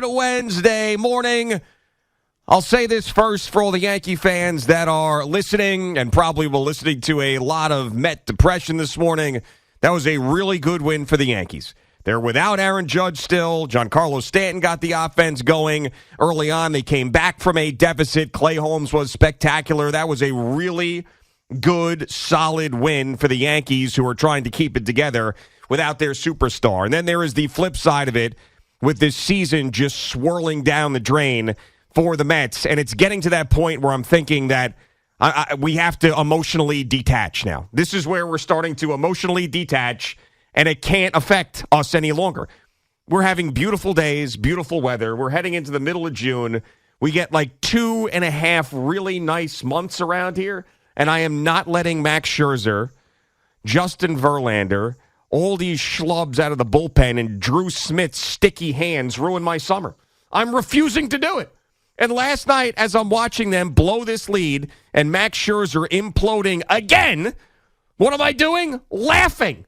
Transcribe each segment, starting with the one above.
Good Wednesday morning. I'll say this first for all the Yankee fans that are listening and probably will listening to a lot of Met depression this morning. That was a really good win for the Yankees. They're without Aaron Judge still. Giancarlo Stanton got the offense going early on. They came back from a deficit. Clay Holmes was spectacular. That was a really good, solid win for the Yankees, who are trying to keep it together without their superstar. And then there is the flip side of it, with this season just swirling down the drain for the Mets. And it's getting to that point where I'm thinking that we have to emotionally detach now. This is where we're starting to emotionally detach, and it can't affect us any longer. We're having beautiful days, beautiful weather. We're heading into the middle of June. We get like 2.5 really nice months around here, and I am not letting Max Scherzer, Justin Verlander, all these schlubs out of the bullpen, and Drew Smith's sticky hands ruin my summer. I'm refusing to do it. And last night, as I'm watching them blow this lead and Max Scherzer imploding again, what am I doing? Laughing.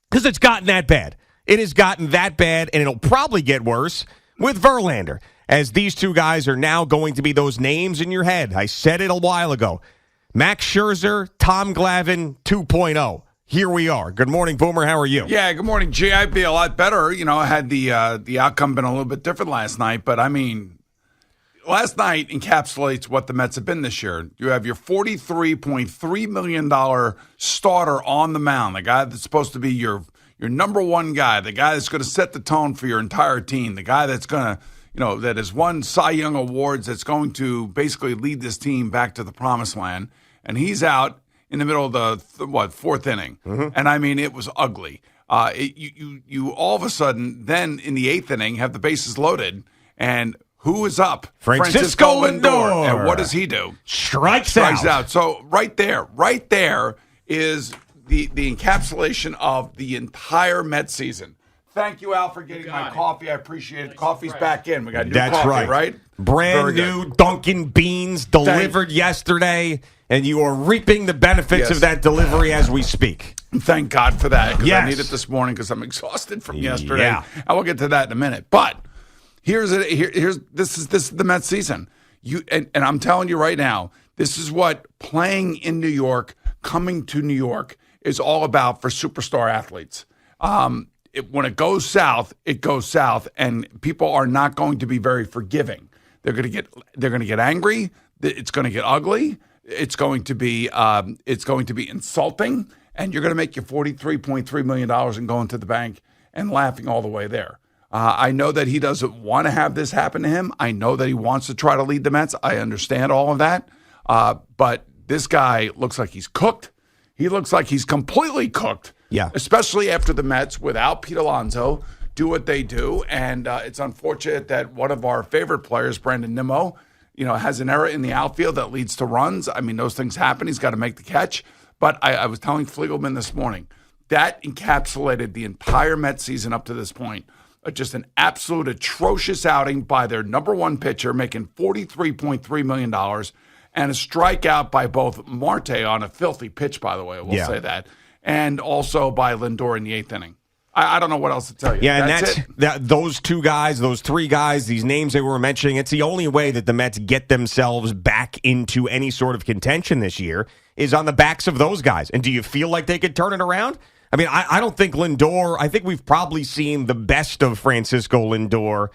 Because it's gotten that bad. It has gotten that bad, and it'll probably get worse with Verlander, as these two guys are now going to be those names in your head. I said it a while ago. Max Scherzer, Tom Glavine 2.0. Here we are. Good morning, Boomer. How are you? Yeah, good morning, G. I'd be a lot better. You know, had the outcome been a little bit different last night, but I mean, last night encapsulates what the Mets have been this year. You have your $43.3 million starter on the mound, the guy that's supposed to be your number one guy, the guy that's going to set the tone for your entire team, the guy that's going to, that has won Cy Young awards, that's going to basically lead this team back to the promised land. And he's out in the middle of the fourth inning. Mm-hmm. And I mean, it was ugly. You all of a sudden, then in the eighth inning, have the bases loaded, and who is up? Francisco Lindor. And what does he do? Strikes out. So right there is the encapsulation of the entire Mets season. Thank you, Al, for getting my coffee. I appreciate it. Coffee's back in. We got new coffee, right? Brand new Dunkin' Beans delivered yesterday, and you are reaping the benefits of that delivery as we speak. Thank God for that, because I need it this morning because I'm exhausted from yesterday. Yeah. I will get to that in a minute. But this is the Mets season. And I'm telling you right now, this is what playing in New York, coming to New York, is all about for superstar athletes. When it goes south, it goes south, and people are not going to be very forgiving. They're going to get angry. It's going to get ugly. It's going to be insulting, and you're going to make your $43.3 million and go into the bank and laughing all the way there. I know that he doesn't want to have this happen to him. I know that he wants to try to lead the Mets. I understand all of that. But this guy looks like he's cooked. He looks like he's completely cooked. Yeah. Especially after the Mets, without Pete Alonso, do what they do. And it's unfortunate that one of our favorite players, Brandon Nimmo, has an error in the outfield that leads to runs. I mean, those things happen. He's got to make the catch. But I was telling Fliegelman this morning, that encapsulated the entire Mets season up to this point. Just an absolute atrocious outing by their number one pitcher, making $43.3 million, and a strikeout by both Marte on a filthy pitch, by the way, we'll say that, and also by Lindor in the eighth inning. I don't know what else to tell you. Yeah, and those two guys, those three guys, these names they were mentioning, it's the only way that the Mets get themselves back into any sort of contention this year is on the backs of those guys. And do you feel like they could turn it around? I mean, I don't think Lindor, I think we've probably seen the best of Francisco Lindor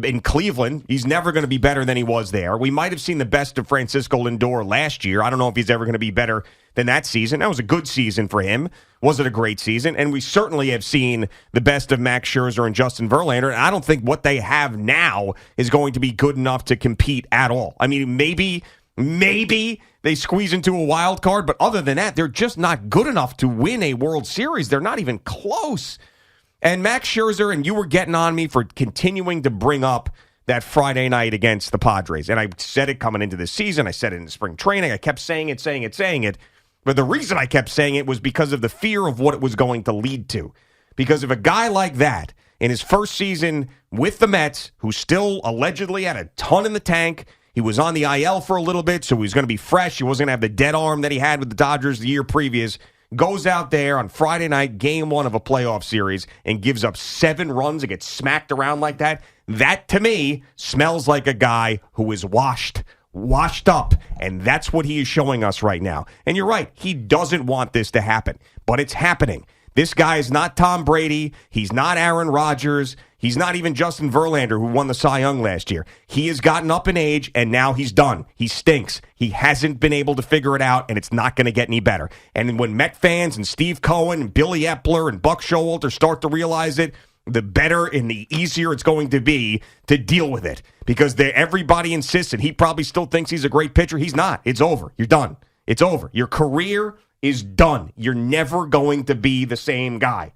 in Cleveland. He's never going to be better than he was there. We might have seen the best of Francisco Lindor last year. I don't know if he's ever going to be better than that season. That was a good season for him. Was it a great season? And we certainly have seen the best of Max Scherzer and Justin Verlander. And I don't think what they have now is going to be good enough to compete at all. I mean, maybe they squeeze into a wild card, but other than that, they're just not good enough to win a World Series. They're not even close. And Max Scherzer, and you were getting on me for continuing to bring up that Friday night against the Padres. And I said it coming into the season. I said it in spring training. I kept saying it. But the reason I kept saying it was because of the fear of what it was going to lead to. Because if a guy like that, in his first season with the Mets, who still allegedly had a ton in the tank, he was on the IL for a little bit, so he was going to be fresh. He wasn't going to have the dead arm that he had with the Dodgers the year previous. Goes out there on Friday night, game one of a playoff series, and gives up 7 runs and gets smacked around like that. That, to me, smells like a guy who is washed up, and that's what he is showing us right now. And you're right, he doesn't want this to happen, but it's happening. This guy is not Tom Brady. He's not Aaron Rodgers. He's not even Justin Verlander, who won the Cy Young last year. He has gotten up in age, and now he's done. He stinks. He hasn't been able to figure it out, and it's not going to get any better. And when Met fans and Steve Cohen and Billy Epler and Buck Showalter start to realize it, the better and the easier it's going to be to deal with it. Because everybody insists, and he probably still thinks he's a great pitcher. He's not. It's over. You're done. It's over. Your career is done. You're never going to be the same guy.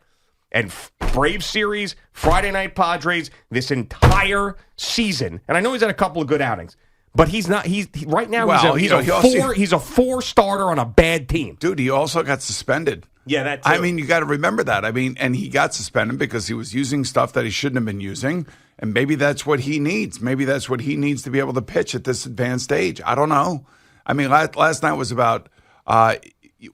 And Braves series, Friday Night Padres, this entire season, and I know he's had a couple of good outings, but he's not. Right now. He's a 4 starter on a bad team. Dude, he also got suspended. Yeah, that too. I mean, you got to remember that. I mean, and he got suspended because he was using stuff that he shouldn't have been using, and maybe that's what he needs. Maybe that's what he needs to be able to pitch at this advanced age. I don't know. I mean, last night was about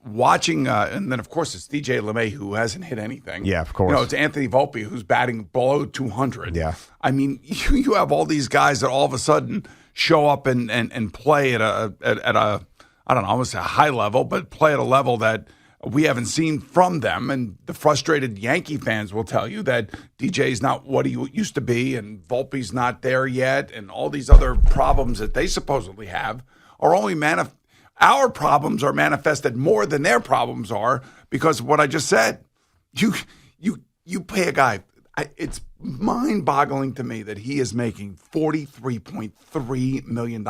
watching, and then of course it's DJ LeMay who hasn't hit anything. Yeah, of course. It's Anthony Volpe who's batting below 200. Yeah. I mean, you have all these guys that all of a sudden show up and play at a I don't know, I would say a high level, but play at a level that we haven't seen from them. And the frustrated Yankee fans will tell you that DJ's not what he used to be, and Volpe's not there yet, and all these other problems that they supposedly have are only our problems are manifested more than their problems are because of what I just said. You pay a guy. It's mind-boggling to me that he is making $43.3 million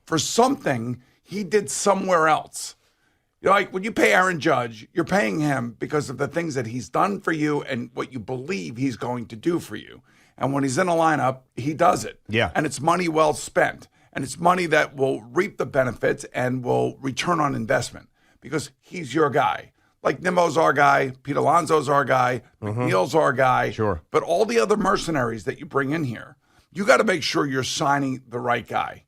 for something he did somewhere else. Like when you pay Aaron Judge, you're paying him because of the things that he's done for you and what you believe he's going to do for you. And when he's in a lineup, he does it. Yeah. And it's money well spent. And it's money that will reap the benefits and will return on investment because he's your guy. Like Nimmo's our guy, Pete Alonso's our guy, McNeil's our guy. Sure. But all the other mercenaries that you bring in here, you got to make sure you're signing the right guy.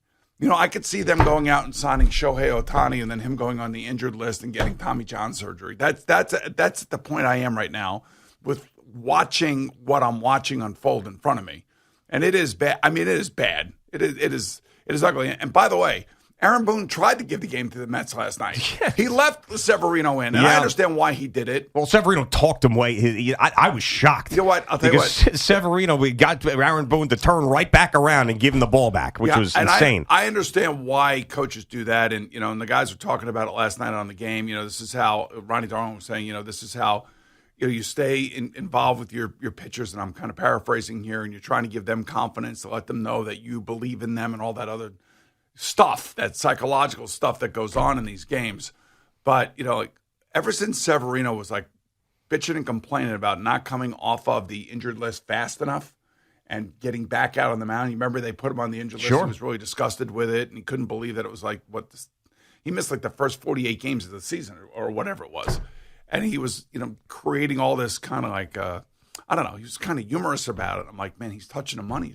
I could see them going out and signing Shohei Ohtani and then him going on the injured list and getting Tommy John surgery. That's the point I am right now with watching what I'm watching unfold in front of me. And it is bad. I mean, it is bad. It is ugly. And by the way, Aaron Boone tried to give the game to the Mets last night. He left Severino in, and I understand why he did it. Well, Severino talked him way. I was shocked. You know what? I'll tell you what. Severino, we got Aaron Boone to turn right back around and give him the ball back, which was insane. I understand why coaches do that, and and the guys were talking about it last night on the game. This is how Ronnie Darwin was saying. This is how you stay involved with your pitchers, and I'm kind of paraphrasing here, and you're trying to give them confidence to let them know that you believe in them and all that other stuff, that psychological stuff that goes on in these games. But, ever since Severino was bitching and complaining about not coming off of the injured list fast enough and getting back out on the mound, you remember they put him on the injured list. He was really disgusted with it, and he couldn't believe that it was he missed the first 48 games of the season or whatever it was. And he was, creating all this kind of I don't know, he was kind of humorous about it. I'm like, man, he's touching the money.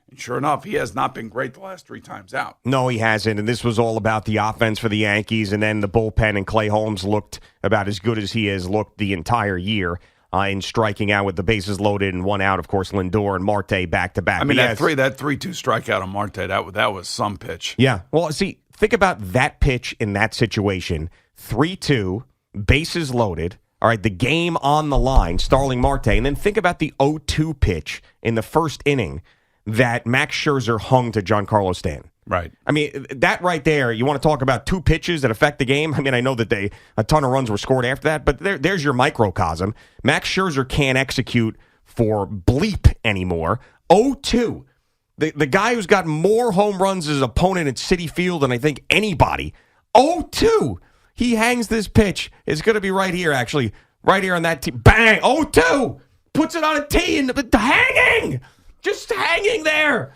And sure enough, he has not been great the last 3 times out. No, he hasn't. And this was all about the offense for the Yankees. And then the bullpen, and Clay Holmes looked about as good as he has looked the entire year in striking out with the bases loaded and 1 out. Of course, Lindor and Marte back-to-back. I mean, that 3-2 strikeout on Marte, that was some pitch. Yeah. Well, see, think about that pitch in that situation. 3-2, bases loaded. All right, the game on the line, Starling Marte. And then think about the 0-2 pitch in the first inning that Max Scherzer hung to Giancarlo Stanton. Right. I mean, that right there, you want to talk about 2 pitches that affect the game? I mean, I know that a ton of runs were scored after that, but there's your microcosm. Max Scherzer can't execute for bleep anymore. 0-2. The guy who's got more home runs as an opponent at Citi Field than I think anybody. 0-2. He hangs this pitch. It's going to be right here, actually. Right here on that tee. Bang! 0-2. Puts it on a tee and hanging! Just hanging there.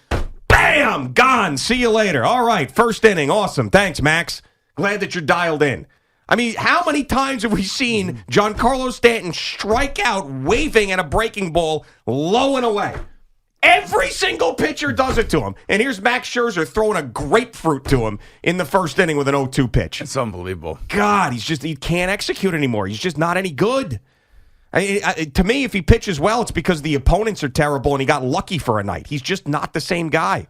Bam! Gone. See you later. All right. First inning. Awesome. Thanks, Max. Glad that you're dialed in. I mean, how many times have we seen Giancarlo Stanton strike out waving at a breaking ball low and away? Every single pitcher does it to him. And here's Max Scherzer throwing a grapefruit to him in the first inning with an 0-2 pitch. It's unbelievable. God, he can't execute anymore. He's just not any good. To me, if he pitches well, it's because the opponents are terrible and he got lucky for a night. He's just not the same guy.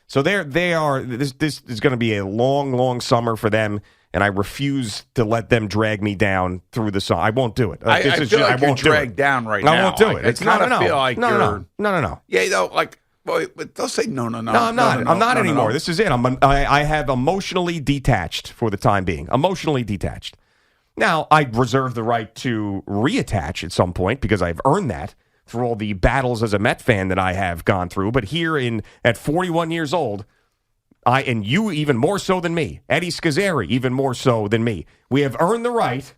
So they are. This is going to be a long, long summer for them, and I refuse to let them drag me down through the summer. I won't do it. I feel like you're dragged down right now. I won't do it. It's not. I feel like no. Yeah, like. Well, they'll say no. No, I'm not. I'm not anymore. This is it. I have emotionally detached for the time being. Emotionally detached. Now, I reserve the right to reattach at some point because I've earned that through all the battles as a Met fan that I have gone through. But here at 41 years old, and you even more so than me, Eddie Scazzeri even more so than me, we have earned the right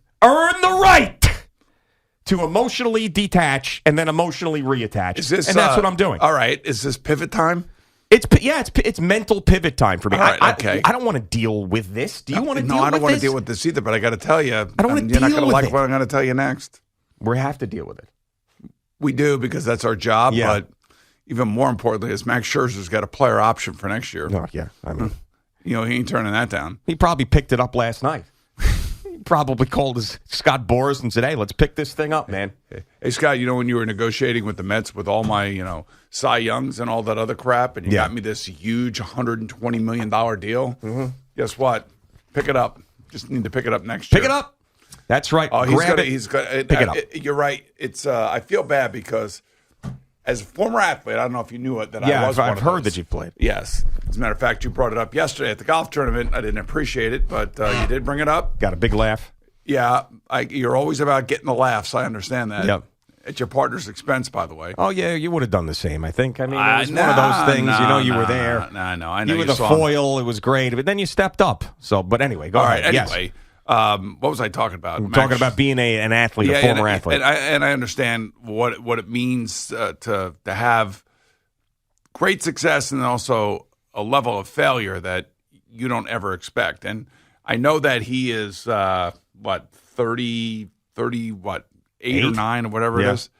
to emotionally detach and then emotionally reattach. And that's what I'm doing. All right. Is this pivot time? It's mental pivot time for me. All right, okay. I don't want to deal with this. Do you want to deal with this? No, I don't want to deal with this either, but I got to tell you. I don't want to deal with it. You're not going to like what I'm going to tell you next. We have to deal with it. We do because that's our job, yeah. But even more importantly is Max Scherzer's got a player option for next year. Oh, yeah. I mean, he ain't turning that down. He probably picked it up last night. Probably called Scott Boras and said, "Hey, let's pick this thing up, man." Hey, Scott, when you were negotiating with the Mets with all my, Cy Youngs and all that other crap, and you got me this huge $120 million deal, guess what? Pick it up. Just need to pick it up next year. Pick it up. That's right. Oh, he's got pick it up. You're right. It's I feel bad because as a former athlete, I don't know if you knew it, that I was I've heard that you played. Yes. As a matter of fact, you brought it up yesterday at the golf tournament. I didn't appreciate it, but you did bring it up. Got a big laugh. Yeah. You're always about getting the laughs. I understand that. Yep. At your partner's expense, by the way. Oh, yeah, you would have done the same, I think. I mean, it was one of those things. You were there. I know. You were the foil. It was great. But then you stepped up. So, but anyway, go ahead. Anyway. Yes. What was I talking about? I'm talking about being an athlete, a former athlete. And I understand what it means to have great success and also a level of failure that you don't ever expect. And I know that he is, 30, 8 or 9 or whatever it is.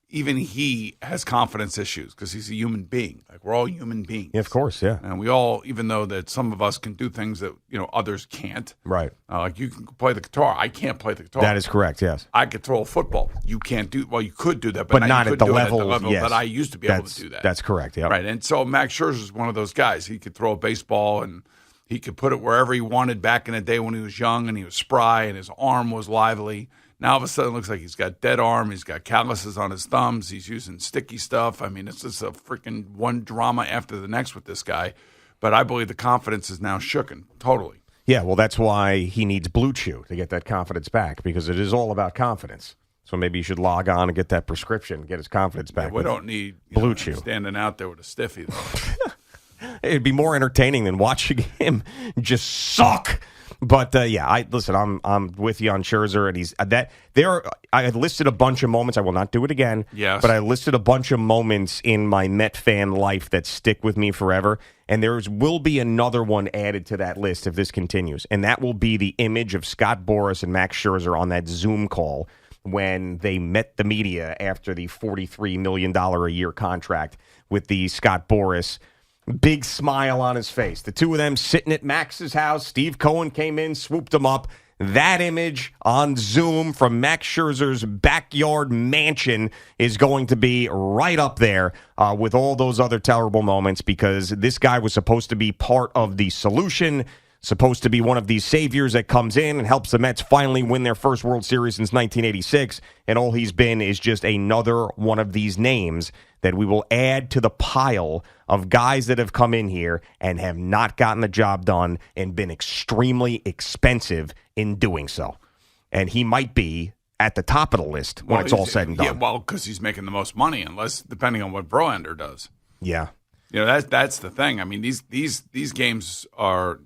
Even he has confidence issues because he's a human being. Like, we're all human beings. Yeah, of course, yeah. And we all, even though that some of us can do things that, others can't. Right. Like, you can play the guitar. I can't play the guitar. That is correct, yes. I could throw a football. You can't do, well, you could do that, but not at the level, that I used to be able to do that. That's correct, yeah. Right. And so Max Scherzer is one of those guys. He could throw a baseball and he could put it wherever he wanted back in the day when he was young and he was spry and his arm was lively. Now, all of a sudden, it looks like he's got dead arm. He's got calluses on his thumbs. He's using sticky stuff. I mean, it's just a freaking one drama after the next with this guy. But I believe the confidence is now shooken totally. Yeah, well, that's why he needs Blue Chew to get that confidence back because it is all about confidence. So maybe you should log on and get that prescription, get his confidence back. Yeah, we don't need Blue Chew standing out there with a stiffy, though. It'd be more entertaining than watching him just suck. But I'm with you on Scherzer, and he's that there. I listed a bunch of moments. I will not do it again. Yes, but I listed a bunch of moments in my Met fan life that stick with me forever, and will be another one added to that list if this continues, and that will be the image of Scott Boras and Max Scherzer on that Zoom call when they met the media after the $43 million a year contract with the Scott Boras. Big smile on his face. The two of them sitting at Max's house. Steve Cohen came in, swooped him up. That image on Zoom from Max Scherzer's backyard mansion is going to be right up there with all those other terrible moments because this guy was supposed to be part of the solution, supposed to be one of these saviors that comes in and helps the Mets finally win their first World Series since 1986, and all he's been is just another one of these names that we will add to the pile of guys that have come in here and have not gotten the job done and been extremely expensive in doing so. And he might be at the top of the list when it's all said and done. Yeah, well, because he's making the most money, unless depending on what Verlander does. Yeah, that's the thing. I mean, these games are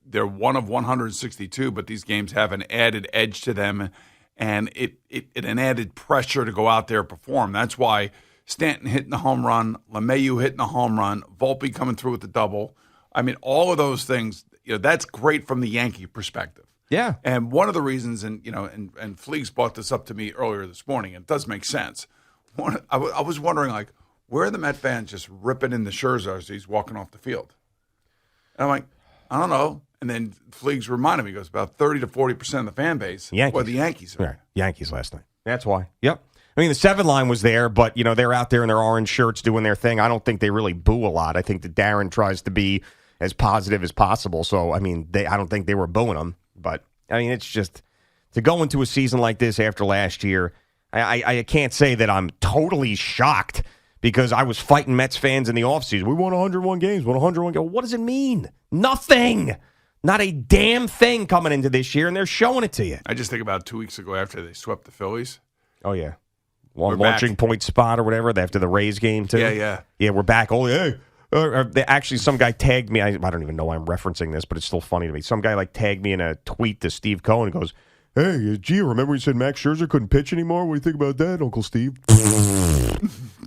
they're one of 162, but these games have an added edge to them, and it an added pressure to go out there and perform. That's why Stanton hitting the home run, LeMahieu hitting the home run, Volpe coming through with the double. I mean, all of those things, that's great from the Yankee perspective. Yeah. And one of the reasons, and Fleegs brought this up to me earlier this morning, and it does make sense. I was wondering, like, where are the Met fans just ripping in the Scherzer as he's walking off the field? And I'm like, I don't know. And then Fleegs reminded me, he goes, about 30 to 40% of the fan base Yankees. were the Yankees. Right. Yankees last night. That's why. Yep. I mean, the 7 line was there, but, they're out there in their orange shirts doing their thing. I don't think they really boo a lot. I think that Darren tries to be as positive as possible. So, I mean, I don't think they were booing him. But, I mean, it's just to go into a season like this after last year, I can't say that I'm totally shocked because I was fighting Mets fans in the offseason. We won 101 games, won 101 games. What does it mean? Nothing. Not a damn thing coming into this year, and they're showing it to you. I just think about 2 weeks ago after they swept the Phillies. Oh, yeah. Launching point spot or whatever after the Rays game, too. Yeah. Yeah, we're back. Oh, hey. Actually, some guy tagged me. I don't even know why I'm referencing this, but it's still funny to me. Some guy tagged me in a tweet to Steve Cohen and goes, "Hey, gee, remember you said Max Scherzer couldn't pitch anymore? What do you think about that, Uncle Steve?"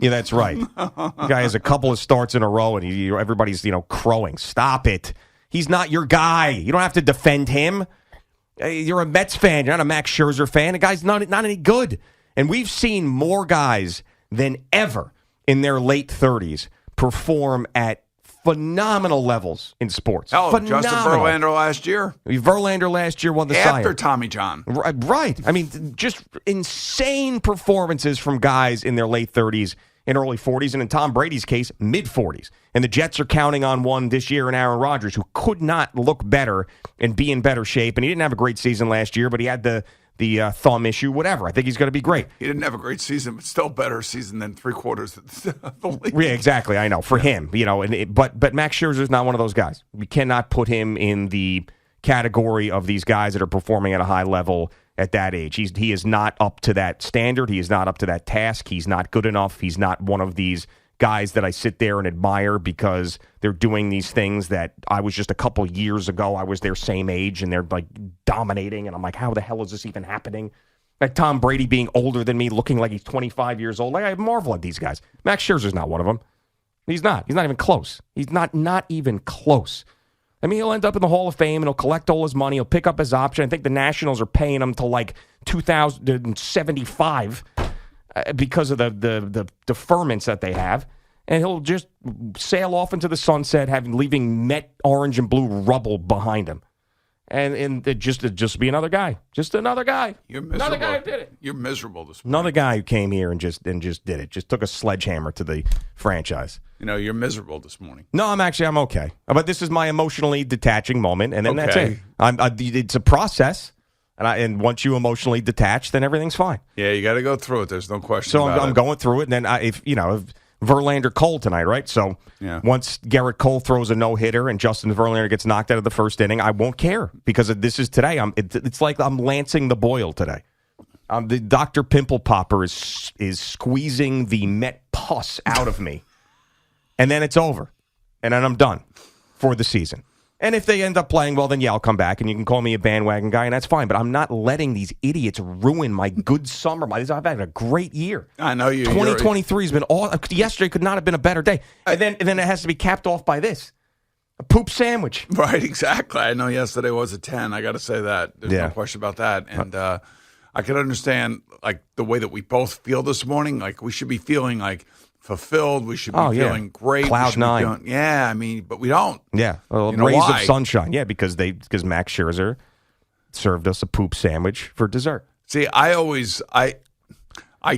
Yeah, that's right. The guy has a couple of starts in a row, and everybody's crowing. Stop it. He's not your guy. You don't have to defend him. You're a Mets fan. You're not a Max Scherzer fan. The guy's not any good. And we've seen more guys than ever in their late 30s perform at phenomenal levels in sports. Justin Verlander last year. Verlander last year won the Cy Young. After Tommy John. Right. I mean, just insane performances from guys in their late 30s and early 40s, and in Tom Brady's case, mid-40s. And the Jets are counting on one this year in Aaron Rodgers, who could not look better and be in better shape. And he didn't have a great season last year, but he had the thumb issue, whatever. I think he's going to be great. He didn't have a great season, but still better season than 3/4 of the league. Yeah, exactly. I know. For him, but Max Scherzer is not one of those guys. We cannot put him in the category of these guys that are performing at a high level at that age. He is not up to that standard. He is not up to that task. He's not good enough. He's not one of these guys that I sit there and admire because they're doing these things that I was just a couple years ago. I was their same age, and they're dominating, and I'm like, how the hell is this even happening? Tom Brady being older than me, looking like he's 25 years old. I marvel at these guys. Max Scherzer's not one of them. He's not. He's not even close. He's not even close. I mean, he'll end up in the Hall of Fame, and he'll collect all his money. He'll pick up his option. I think the Nationals are paying him to 2075 because of the deferments that they have. And he'll just sail off into the sunset, leaving Met orange and blue rubble behind him. And just be another guy. Just another guy. You're miserable. Another guy who did it. You're miserable this morning. Another guy who came here and just did it. Just took a sledgehammer to the franchise. You're miserable this morning. No, I'm okay. But this is my emotionally detaching moment, and then that's Okay. it. It's a process, and once you emotionally detach, then everything's fine. Yeah, you got to go through it. There's no question So about I'm it. going through it, and then if Verlander Cole tonight, right? So Yeah. once Garrett Cole throws a no-hitter and Justin Verlander gets knocked out of the first inning, I won't care because this is today. It's like I'm lancing the boil today. The Dr. Pimple Popper is squeezing the Met pus out of me. And then it's over. And then I'm done for the season. And if they end up playing well, then I'll come back and you can call me a bandwagon guy, and that's fine. But I'm not letting these idiots ruin my good summer. I've had a great year. I know you. 2023 has been all. Yesterday could not have been a better day. And then it has to be capped off by this. A poop sandwich. Right, exactly. I know yesterday was a 10. I got to say that. There's Yeah. no question about that. And I can understand the way that we both feel this morning. We should be feeling fulfilled. We should be feeling great. Cloud nine. But we don't. Yeah, You know rays why? of sunshine. Yeah, because Max Scherzer served us a poop sandwich for dessert. See, I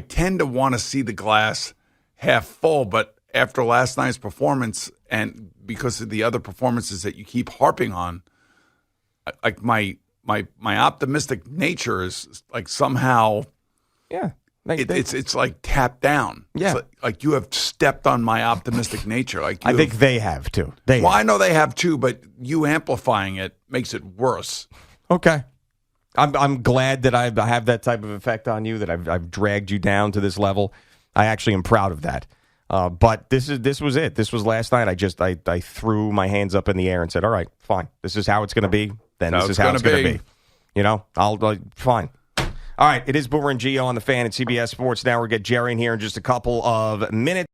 tend to want to see the glass half full, but after last night's performance and because of the other performances that you keep harping on, my optimistic nature is somehow it's tapped down. Yeah. It's like you have stepped on my optimistic nature. I think they have too. I know they have too, but you amplifying it makes it worse. Okay. I'm glad that I have that type of effect on you, that I've dragged you down to this level. I actually am proud of that. But this was it. This was last night. I threw my hands up in the air and said, all right, fine. This is how it's going to be. Then this is how it's going to be. Fine. All right, it is Boomer and Gio on the Fan at CBS Sports. Now we'll get Jerry in here in just a couple of minutes.